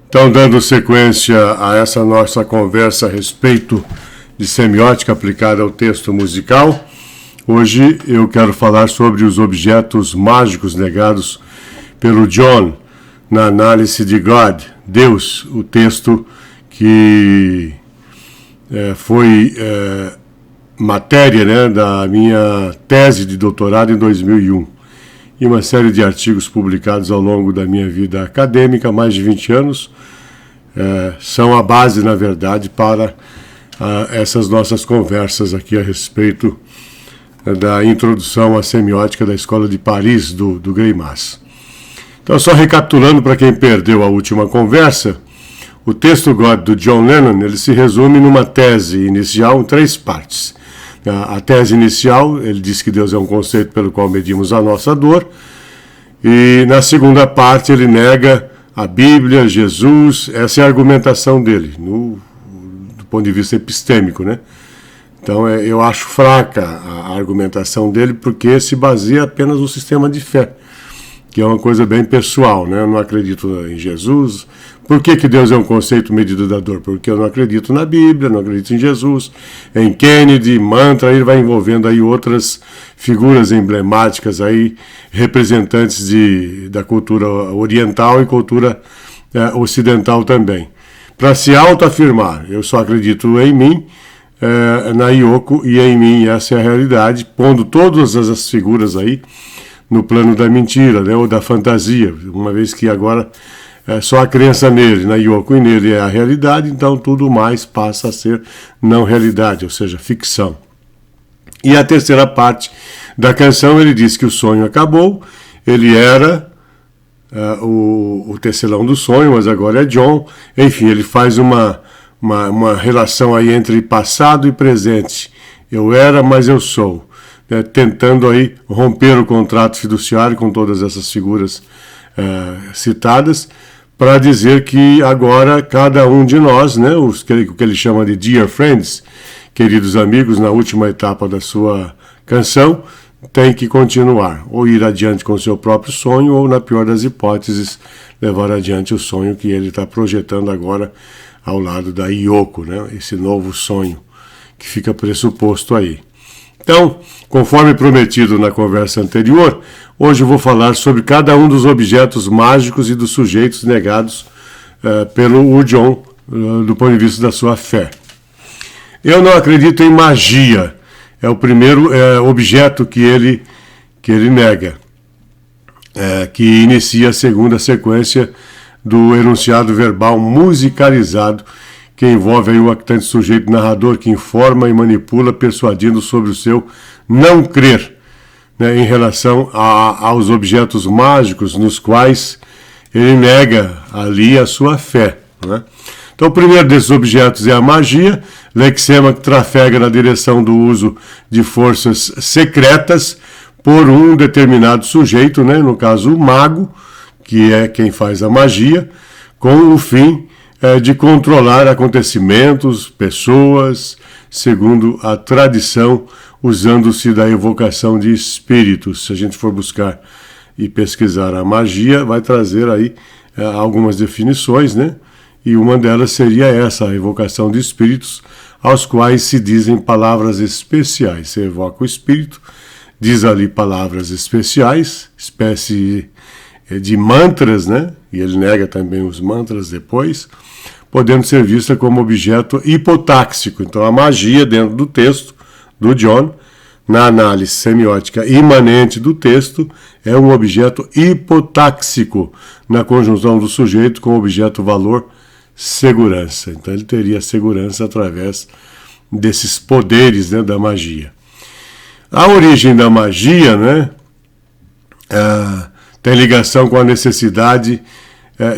Então, dando sequência a essa nossa conversa a respeito de semiótica aplicada ao texto musical, hoje eu quero falar sobre os objetos mágicos negados pelo John na análise de God, Deus, o texto que foi matéria da minha tese de doutorado em 2001 e uma série de artigos publicados ao longo da minha vida acadêmica, mais de 20 anos, são a base, na verdade, para essas nossas conversas aqui a respeito da introdução à semiótica da Escola de Paris, do Greimas. Então, só recapitulando para quem perdeu a última conversa, o texto God do John Lennon, ele se resume numa tese inicial em 3 partes. A tese inicial, ele diz que Deus é um conceito pelo qual medimos a nossa dor, e na segunda parte ele nega a Bíblia, Jesus, essa é a argumentação dele, do ponto de vista epistêmico, né? Então eu acho fraca a argumentação dele, porque se baseia apenas no sistema de fé, que é uma coisa bem pessoal, né? Eu não acredito em Jesus. Por que Deus é um conceito medido da dor? Porque eu não acredito na Bíblia, não acredito em Jesus, em Kennedy, mantra, ele vai envolvendo aí outras figuras emblemáticas aí, representantes da cultura oriental e cultura ocidental também. Para se autoafirmar, eu só acredito em mim, na Yoko e em mim, essa é a realidade, pondo todas as figuras aí no plano da mentira, né, ou da fantasia, uma vez que agora só a crença nele, na Yoko e nele é a realidade, então tudo mais passa a ser não realidade, ou seja, ficção. E a terceira parte da canção, ele diz que o sonho acabou, ele era o tecelão do sonho, mas agora é John, enfim, ele faz uma relação aí entre passado e presente, eu era, mas eu sou, né, tentando aí romper o contrato fiduciário com todas essas figuras citadas, para dizer que agora cada um de nós, né, o que ele chama de dear friends, queridos amigos, na última etapa da sua canção, tem que continuar, ou ir adiante com o seu próprio sonho, ou, na pior das hipóteses, levar adiante o sonho que ele está projetando agora ao lado da Yoko, né, esse novo sonho que fica pressuposto aí. Então, conforme prometido na conversa anterior, hoje eu vou falar sobre cada um dos objetos mágicos e dos sujeitos negados pelo John, do ponto de vista da sua fé. Eu não acredito em magia, é o primeiro objeto que ele nega, que inicia a segunda sequência do enunciado verbal musicalizado, que envolve aí o actante sujeito narrador que informa e manipula, persuadindo sobre o seu não crer, né, em relação aos objetos mágicos nos quais ele nega ali a sua fé, né? Então, o primeiro desses objetos é a magia, lexema que trafega na direção do uso de forças secretas por um determinado sujeito, né, no caso o mago, que é quem faz a magia, com o fim de controlar acontecimentos, pessoas, segundo a tradição, usando-se da evocação de espíritos. Se a gente for buscar e pesquisar a magia, vai trazer aí algumas definições, né? E uma delas seria essa, a evocação de espíritos, aos quais se dizem palavras especiais. Você evoca o espírito, diz ali palavras especiais, espécie de mantras, né? E ele nega também os mantras depois, podendo ser vista como objeto hipotáxico. Então, a magia dentro do texto do John, na análise semiótica imanente do texto, é um objeto hipotáxico na conjunção do sujeito com o objeto valor segurança. Então, ele teria segurança através desses poderes, né, da magia. A origem da magia, né, tem ligação com a necessidade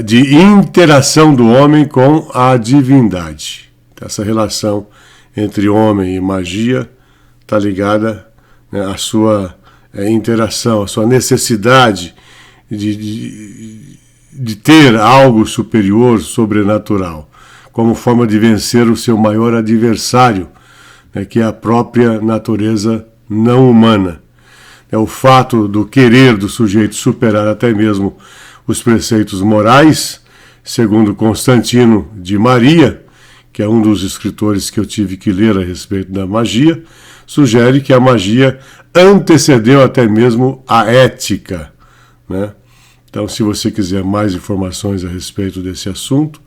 de interação do homem com a divindade. Essa relação entre homem e magia está ligada, né, à sua interação, à sua necessidade de ter algo superior, sobrenatural, como forma de vencer o seu maior adversário, né, que é a própria natureza não humana. É o fato do querer do sujeito superar até mesmo os preceitos morais segundo Constantino de Maria, que é um dos escritores que eu tive que ler a respeito da magia, sugere que a magia antecedeu até mesmo a ética, né? Então, se você quiser mais informações a respeito desse assunto,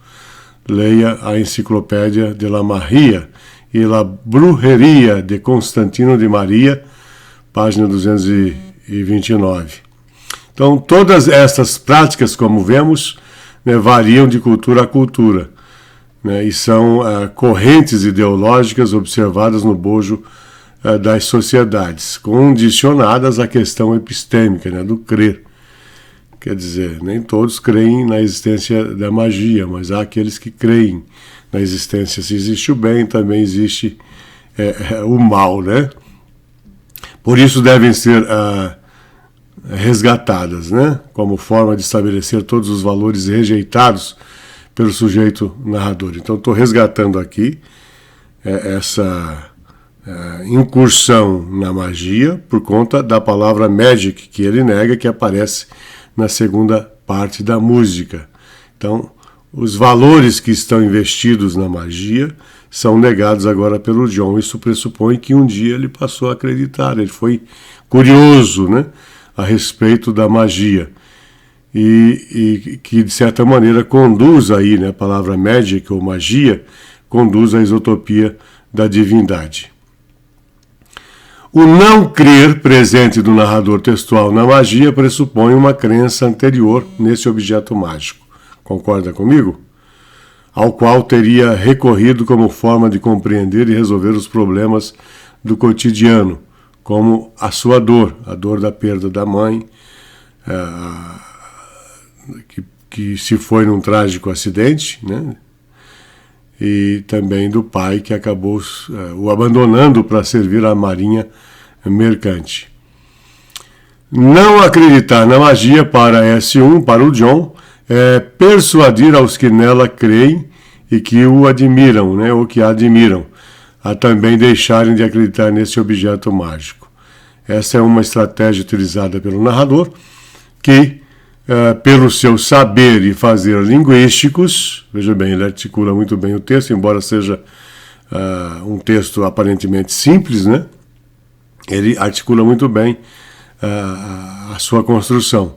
leia a Enciclopédia de la Magia e la Brujeria de Constantino de Maria, página 229. Então, todas essas práticas, como vemos, né, variam de cultura a cultura, né, e são correntes ideológicas observadas no bojo das sociedades, condicionadas à questão epistêmica, né, do crer. Quer dizer, nem todos creem na existência da magia, mas há aqueles que creem na existência. Se existe o bem, também existe o mal, né? Por isso devem ser resgatadas, né? Como forma de estabelecer todos os valores rejeitados pelo sujeito narrador. Então, estou resgatando aqui essa incursão na magia por conta da palavra magic, que ele nega, que aparece na segunda parte da música. Então, os valores que estão investidos na magia são negados agora pelo John. Isso pressupõe que um dia ele passou a acreditar, ele foi curioso, né, a respeito da magia. E que, de certa maneira, conduz aí, né, a palavra magic ou magia, conduz à isotopia da divindade. O não crer presente do narrador textual na magia pressupõe uma crença anterior nesse objeto mágico. Concorda comigo? Ao qual teria recorrido como forma de compreender e resolver os problemas do cotidiano, como a sua dor, a dor da perda da mãe, que se foi num trágico acidente, né? E também do pai que acabou o abandonando para servir à marinha mercante. Não acreditar na magia para S1, para o John, é persuadir aos que nela creem e que o admiram, né, ou que a admiram, a também deixarem de acreditar nesse objeto mágico. Essa é uma estratégia utilizada pelo narrador, que pelo seu saber e fazer linguísticos, veja bem, ele articula muito bem o texto, embora seja um texto aparentemente simples, né? Ele articula muito bem a sua construção.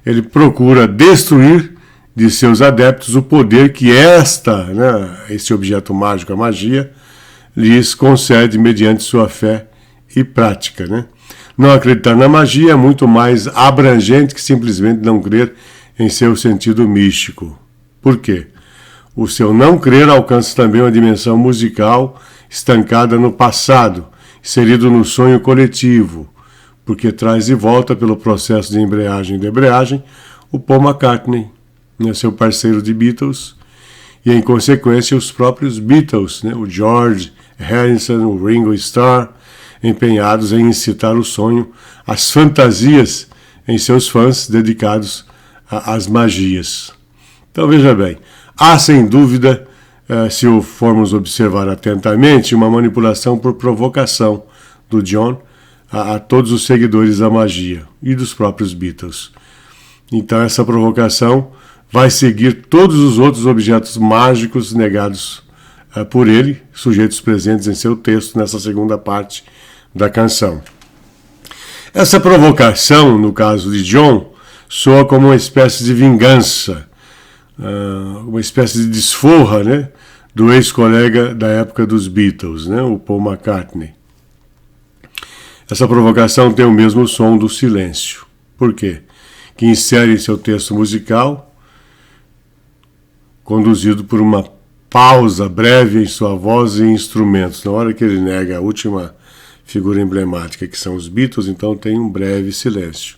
Ele procura destruir de seus adeptos o poder que esse objeto mágico, a magia, lhes concede mediante sua fé e prática, né? Não acreditar na magia é muito mais abrangente que simplesmente não crer em seu sentido místico. Por quê? O seu não crer alcança também uma dimensão musical estancada no passado, inserido no sonho coletivo, porque traz de volta pelo processo de embreagem e debreagem o Paul McCartney, né, seu parceiro de Beatles, e em consequência os próprios Beatles, né, o George Harrison, o Ringo Starr, empenhados em incitar o sonho, as fantasias em seus fãs dedicados às magias. Então veja bem, há sem dúvida, se o formos observar atentamente, uma manipulação por provocação do John a todos os seguidores da magia e dos próprios Beatles. Então essa provocação vai seguir todos os outros objetos mágicos negados por ele, sujeitos presentes em seu texto nessa segunda parte da canção. Essa provocação, no caso de John, soa como uma espécie de vingança, uma espécie de desforra, né, do ex-colega da época dos Beatles, né, o Paul McCartney. Essa provocação tem o mesmo som do silêncio. Por quê? Que insere em seu texto musical, conduzido por uma pausa breve em sua voz e instrumentos. Na hora que ele nega a última figura emblemática, que são os Beatles, então tem um breve silêncio.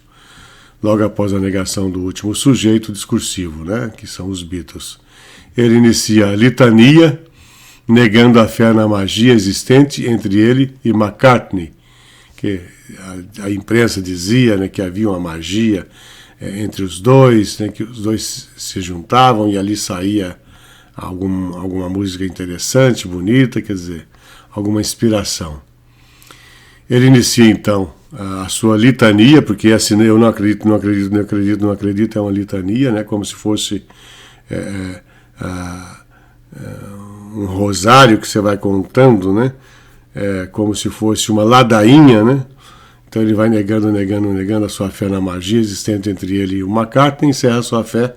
Logo após a negação do último sujeito discursivo, né, que são os Beatles. Ele inicia a litania, negando a fé na magia existente entre ele e McCartney, que a imprensa dizia, né, que havia uma magia entre os dois, né, que os dois se juntavam e ali saía alguma música interessante, bonita, quer dizer, alguma inspiração. Ele inicia então a sua litania, porque assim, eu não acredito, é uma litania, né, como se fosse um rosário que você vai contando, né? Como se fosse uma ladainha, né? Então ele vai negando a sua fé na magia existente entre ele e o McCartney, encerra a sua fé,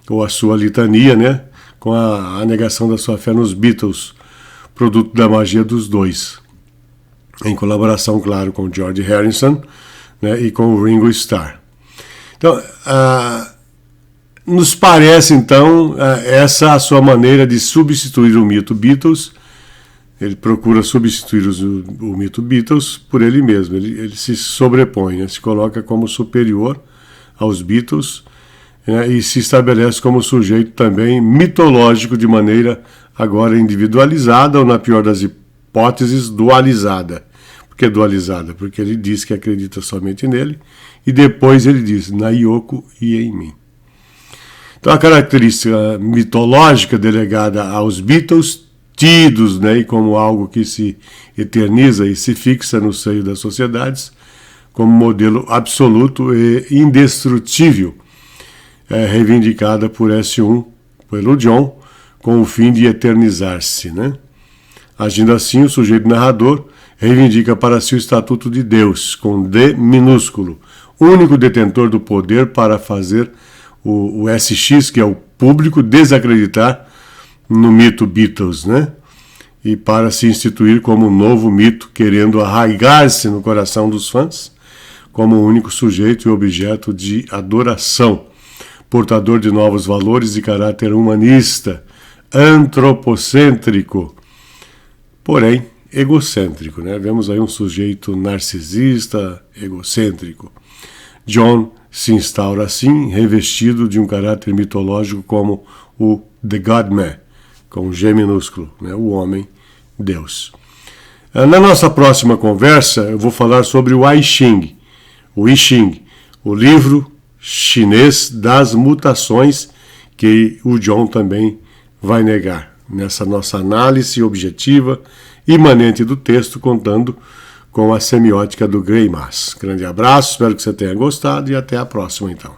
ou a sua litania, né? Com a negação da sua fé nos Beatles, produto da magia dos dois, em colaboração, claro, com George Harrison, né? E com o Ringo Starr. Então, nos parece, então, essa a sua maneira de substituir o mito Beatles. Ele procura substituir o mito Beatles por ele mesmo. Ele se sobrepõe, né? Se coloca como superior aos Beatles, né? E se estabelece como sujeito também mitológico de maneira agora individualizada ou, na pior das hipóteses, dualizada. Por que dualizada? Porque ele diz que acredita somente nele e depois ele diz na Yoko e em mim. Então a característica mitológica delegada aos Beatles, tidos, né, como algo que se eterniza e se fixa no seio das sociedades, como modelo absoluto e indestrutível, reivindicada por S1, pelo John, com o fim de eternizar-se, né? Agindo assim, o sujeito narrador reivindica para si o estatuto de Deus, com D minúsculo, único detentor do poder para fazer o SX, que é o público, desacreditar no mito Beatles, né? E para se instituir como um novo mito, querendo arraigar-se no coração dos fãs, como o único sujeito e objeto de adoração, portador de novos valores de caráter humanista, antropocêntrico, porém egocêntrico, né? Vemos aí um sujeito narcisista, egocêntrico. John se instaura assim, revestido de um caráter mitológico como o The God-Man, com G minúsculo, né? O homem-deus. Na nossa próxima conversa, eu vou falar sobre o I Ching, o livro chinês das mutações, que o John também vai negar, nessa nossa análise objetiva, imanente do texto, contando com a semiótica do Gray Mass. Grande abraço, espero que você tenha gostado e até a próxima, então.